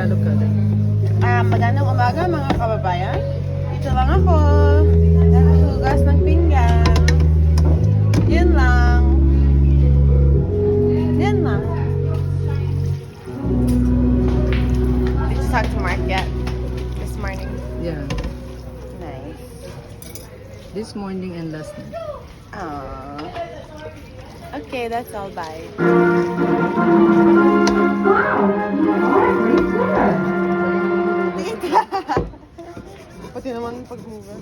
Tagalog ka din. Magandang umaga mga kababayan. Dito lang ako. Nakahugas ng pinggan. Yun lang. Yan lang. Did you talk to Mark yet? This morning? Yeah. Nice. This morning and last night. Aww. Okay, that's all. Bye. Pati naman paghugas.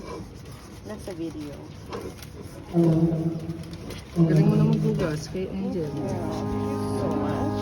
Nasa video. Galing mo na maghugas kay Angel. Thank you so much.